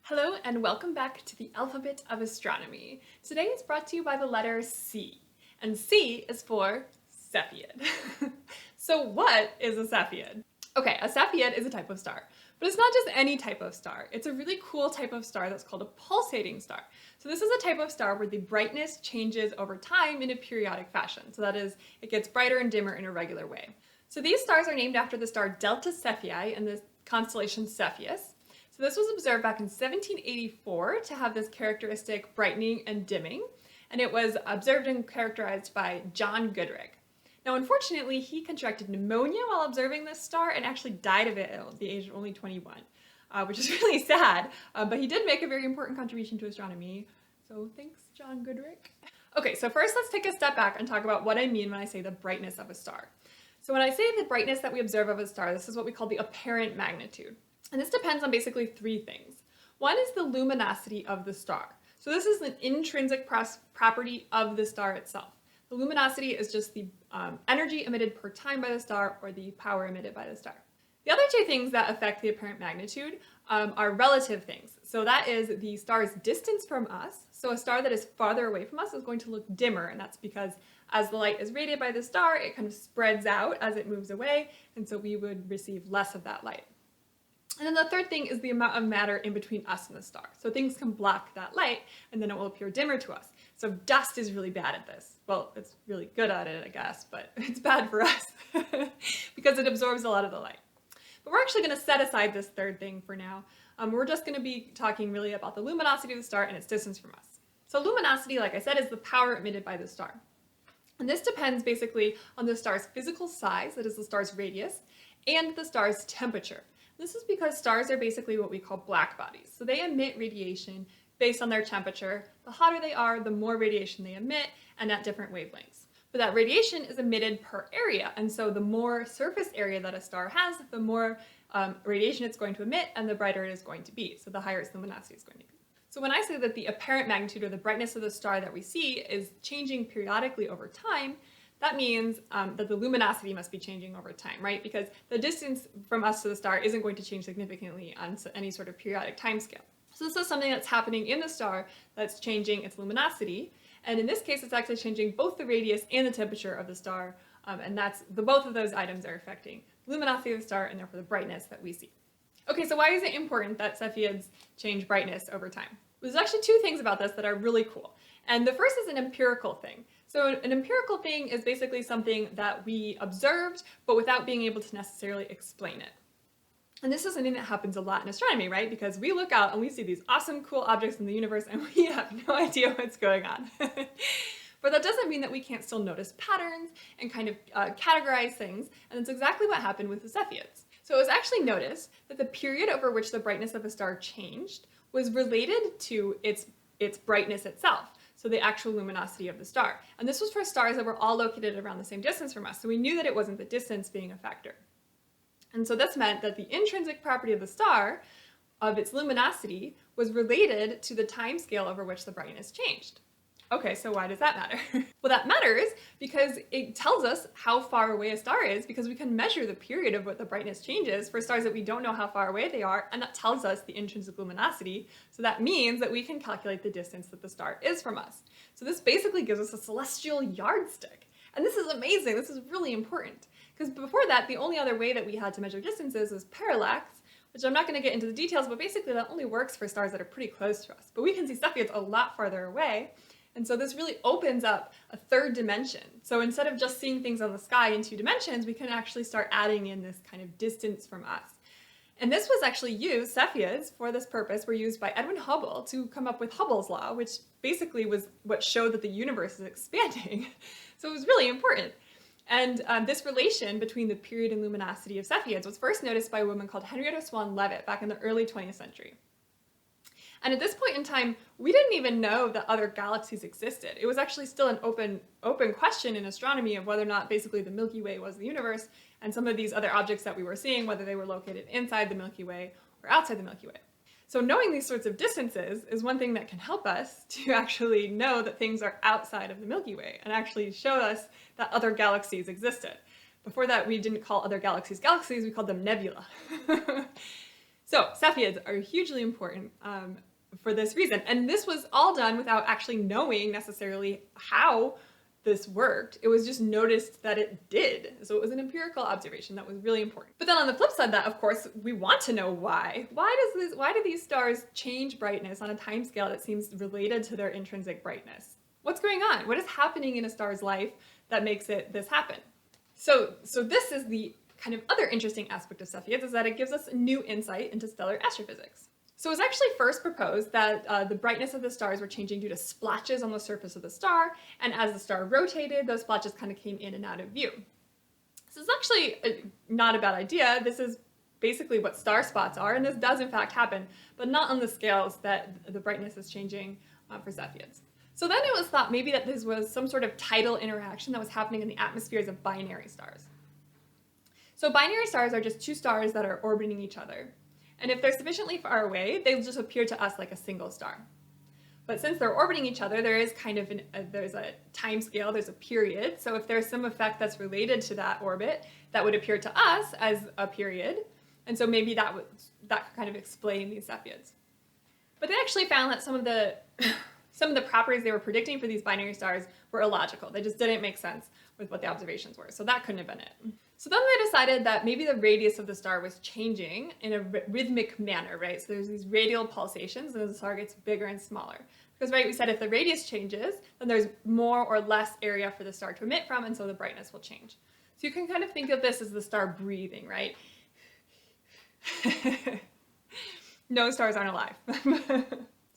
Hello and welcome back to the alphabet of astronomy. Today is brought to you by the letter C, and C is for Cepheid. So what is a Cepheid? Okay, a Cepheid is a type of star, but it's not just any type of star. It's a really cool type of star that's called a pulsating star. So this is a type of star where the brightness changes over time in a periodic fashion. So that is, it gets brighter and dimmer in a regular way. So these stars are named after the star Delta Cephei and the constellation Cepheus. So this was observed back in 1784 to have this characteristic brightening and dimming, and it was observed and characterized by John Goodricke. Now, unfortunately, he contracted pneumonia while observing this star and actually died of it at the age of only 21, which is really sad, but he did make a very important contribution to astronomy, so thanks, John Goodricke. Okay, so first let's take a step back and talk about what I mean when I say the brightness of a star. So when I say the brightness that we observe of a star, this is what we call the apparent magnitude. And this depends on basically three things. One is the luminosity of the star. So this is an intrinsic property of the star itself. The luminosity is just the energy emitted per time by the star, or the power emitted by the star. The other two things that affect the apparent magnitude are relative things. So that is the star's distance from us. So a star that is farther away from us is going to look dimmer, and that's because as the light is radiated by the star, it kind of spreads out as it moves away, and so we would receive less of that light. And then the third thing is the amount of matter in between us and the star. So things can block that light, and then it will appear dimmer to us. So dust is really bad at this. Well, it's really good at it, I guess, but it's bad for us because it absorbs a lot of the light. But we're actually going to set aside this third thing for now. We're just going to be talking really about the luminosity of the star and its distance from us. So luminosity, like I said, is the power emitted by the star. And this depends basically on the star's physical size, that is the star's radius, and the star's temperature. This is because stars are basically what we call black bodies. So they emit radiation based on their temperature. The hotter they are, the more radiation they emit, and at different wavelengths. But that radiation is emitted per area, and so the more surface area that a star has, the more radiation it's going to emit, and the brighter it is going to be. So the higher its luminosity is going to be. So when I say that the apparent magnitude, or the brightness of the star that we see, is changing periodically over time, that means that the luminosity must be changing over time, right? Because the distance from us to the star isn't going to change significantly on any sort of periodic timescale. So this is something that's happening in the star that's changing its luminosity. And in this case, it's actually changing both the radius and the temperature of the star. And both of those items are affecting the luminosity of the star and therefore the brightness that we see. Okay, so why is it important that Cepheids change brightness over time? There's actually two things about this that are really cool. And the first is an empirical thing. So an empirical thing is basically something that we observed, but without being able to necessarily explain it. And this is something that happens a lot in astronomy, right? Because we look out and we see these awesome, cool objects in the universe and we have no idea what's going on. But that doesn't mean that we can't still notice patterns and kind of categorize things. And that's exactly what happened with the Cepheids. So it was actually noticed that the period over which the brightness of a star changed was related to its brightness itself. So the actual luminosity of the star. And this was for stars that were all located around the same distance from us. So we knew that it wasn't the distance being a factor. And so this meant that the intrinsic property of the star, of its luminosity, was related to the time scale over which the brightness changed. Okay, so why does that matter? Well, that matters because it tells us how far away a star is, because we can measure the period of what the brightness changes for stars that we don't know how far away they are, and that tells us the intrinsic luminosity. So that means that we can calculate the distance that the star is from us. So this basically gives us a celestial yardstick. And this is amazing. This is really important. Because before that, the only other way that we had to measure distances was parallax, which I'm not going to get into the details, but basically that only works for stars that are pretty close to us. But we can see Cepheids a lot farther away. And so this really opens up a third dimension. So instead of just seeing things on the sky in 2 dimensions, we can actually start adding in this kind of distance from us. And this was actually used, Cepheids, for this purpose, were used by Edwin Hubble to come up with Hubble's law, which basically was what showed that the universe is expanding. So it was really important. And this relation between the period and luminosity of Cepheids was first noticed by a woman called Henrietta Swan Leavitt back in the early 20th century. And at this point in time, we didn't even know that other galaxies existed. It was actually still an open question in astronomy of whether or not basically the Milky Way was the universe, and some of these other objects that we were seeing, whether they were located inside the Milky Way or outside the Milky Way. So knowing these sorts of distances is one thing that can help us to actually know that things are outside of the Milky Way and actually show us that other galaxies existed. Before that, we didn't call other galaxies galaxies, we called them nebula. So Cepheids are hugely important for this reason. And this was all done without actually knowing necessarily how this worked. It was just noticed that it did. So it was an empirical observation that was really important. But then on the flip side of that, of course, we want to know why. Why do these stars change brightness on a time scale that seems related to their intrinsic brightness? What's going on? What is happening in a star's life that makes this happen? So this is the kind of other interesting aspect of Cepheids, is that it gives us a new insight into stellar astrophysics. So it was actually first proposed that the brightness of the stars were changing due to splotches on the surface of the star, and as the star rotated, those splotches kind of came in and out of view. This is actually not a bad idea. This is basically what star spots are, and this does in fact happen, but not on the scales that the brightness is changing for Cepheids. So then it was thought maybe that this was some sort of tidal interaction that was happening in the atmospheres of binary stars. So binary stars are just two stars that are orbiting each other. And if they're sufficiently far away, they'll just appear to us like a single star. But since they're orbiting each other, there is kind of there's a time scale, there's a period. So if there's some effect that's related to that orbit, that would appear to us as a period. And so maybe that could kind of explain these Cepheids. But they actually found that some of the properties they were predicting for these binary stars were illogical. They just didn't make sense with what the observations were. So that couldn't have been it. So then they decided that maybe the radius of the star was changing in a rhythmic manner, right? So there's these radial pulsations and the star gets bigger and smaller. Because, right, we said if the radius changes, then there's more or less area for the star to emit from, and so the brightness will change. So you can kind of think of this as the star breathing, right? No, stars aren't alive.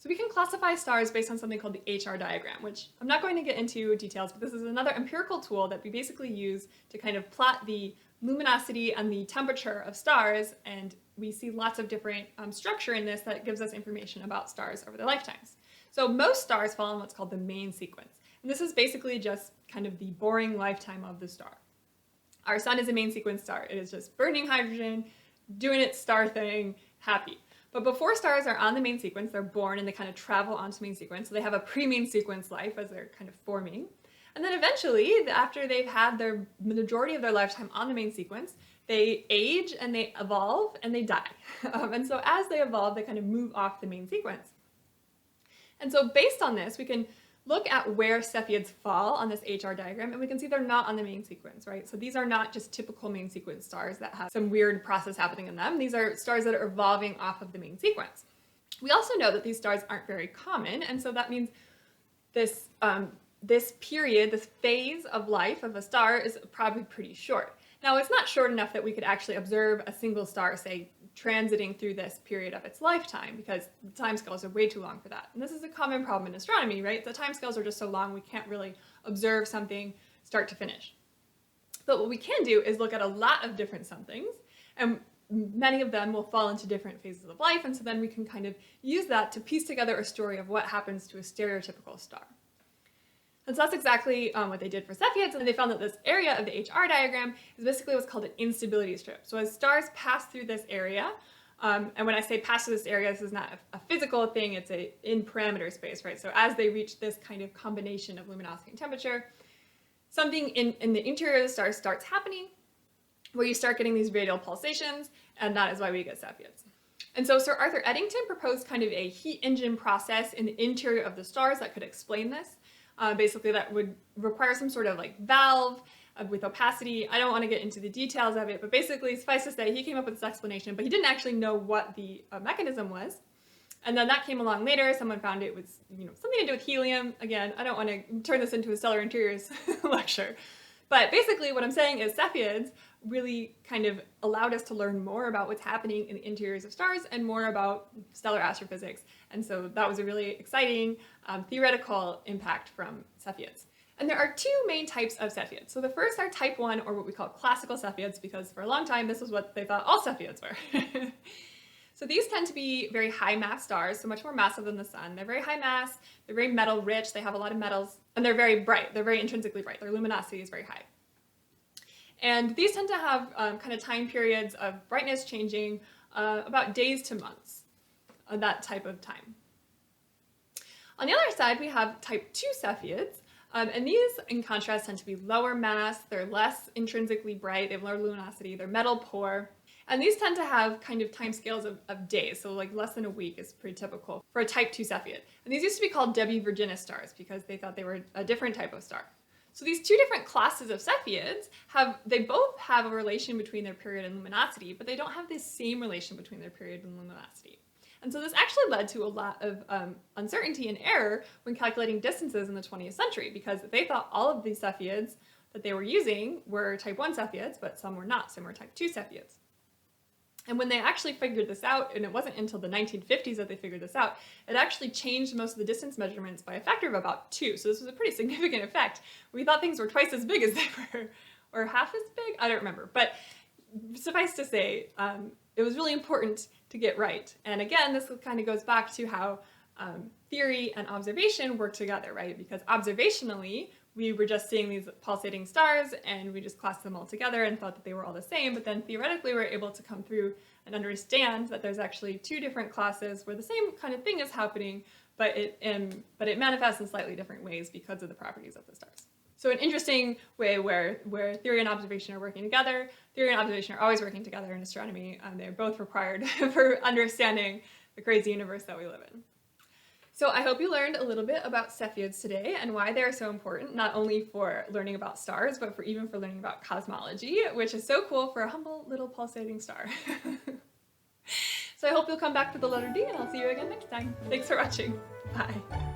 So we can classify stars based on something called the HR diagram, which I'm not going to get into details, but this is another empirical tool that we basically use to kind of plot the luminosity and the temperature of stars, and we see lots of different structure in this that gives us information about stars over their lifetimes. So most stars fall in what's called the main sequence, and this is basically just kind of the boring lifetime of the star. Our sun is a main sequence star. It is just burning hydrogen, doing its star thing, happy. But before stars are on the main sequence, they're born and they kind of travel onto main sequence. So they have a pre-main sequence life as they're kind of forming. And then eventually, after they've had the majority of their lifetime on the main sequence, they age and they evolve and they die. And so as they evolve, they kind of move off the main sequence. And so based on this, we can look at where Cepheids fall on this HR diagram, and we can see they're not on the main sequence, right? So these are not just typical main sequence stars that have some weird process happening in them. These are stars that are evolving off of the main sequence. We also know that these stars aren't very common, and so that means this period, this phase of life of a star is probably pretty short. Now, it's not short enough that we could actually observe a single star, say, transiting through this period of its lifetime, because the timescales are way too long for that. And this is a common problem in astronomy, right? The timescales are just so long we can't really observe something start to finish. But what we can do is look at a lot of different somethings, and many of them will fall into different phases of life, and so then we can kind of use that to piece together a story of what happens to a stereotypical star. And so that's exactly what they did for Cepheids, and they found that this area of the HR diagram is basically what's called an instability strip. So as stars pass through this area, and when I say pass through this area, this is not a physical thing, it's in parameter space, right? So as they reach this kind of combination of luminosity and temperature, something in the interior of the star starts happening, where you start getting these radial pulsations, and that is why we get Cepheids. And so Sir Arthur Eddington proposed kind of a heat engine process in the interior of the stars that could explain this. Basically, that would require some sort of like valve with opacity. I don't want to get into the details of it, but basically, suffice to say, he came up with this explanation, but he didn't actually know what the mechanism was. And then that came along later. Someone found it was, something to do with helium. Again, I don't want to turn this into a stellar interiors lecture. But basically, what I'm saying is Cepheids really kind of allowed us to learn more about what's happening in the interiors of stars and more about stellar astrophysics. And so that was a really exciting theoretical impact from Cepheids. And there are two main types of Cepheids. So the first are type 1, or what we call classical Cepheids, because for a long time this was what they thought all Cepheids were. So these tend to be very high mass stars, so much more massive than the sun. They're very high mass, they're very metal rich, they have a lot of metals, and they're very bright. They're very intrinsically bright. Their luminosity is very high. And these tend to have kind of time periods of brightness changing about days to months, that type of time. On the other side, we have type 2 Cepheids, and these, in contrast, tend to be lower mass, they're less intrinsically bright, they have lower luminosity, they're metal poor, And these tend to have kind of time scales of days, so like less than a week is pretty typical for a type 2 Cepheid. And these used to be called W Virginis stars because they thought they were a different type of star. So these two different classes of Cepheids they both have a relation between their period and luminosity, but they don't have the same relation between their period and luminosity. And so this actually led to a lot of uncertainty and error when calculating distances in the 20th century, because they thought all of these Cepheids that they were using were type 1 Cepheids, but some were not, some were type 2 Cepheids. And when they actually figured this out, and it wasn't until the 1950s that they figured this out, it actually changed most of the distance measurements by a factor of about 2. So this was a pretty significant effect. We thought things were twice as big as they were, or half as big? I don't remember. But suffice to say, it was really important to get right. And again, this kind of goes back to how theory and observation work together, right? Because observationally, we were just seeing these pulsating stars and we just classed them all together and thought that they were all the same, but then theoretically we're able to come through and understand that there's actually two different classes where the same kind of thing is happening, but it manifests in slightly different ways because of the properties of the stars. So an interesting way where theory and observation are working together. Theory and observation are always working together in astronomy. They're both required for understanding the crazy universe that we live in. So I hope you learned a little bit about Cepheids today and why they're so important, not only for learning about stars, but even for learning about cosmology, which is so cool for a humble little pulsating star. So I hope you'll come back for the letter D, and I'll see you again next time. Thanks for watching. Bye.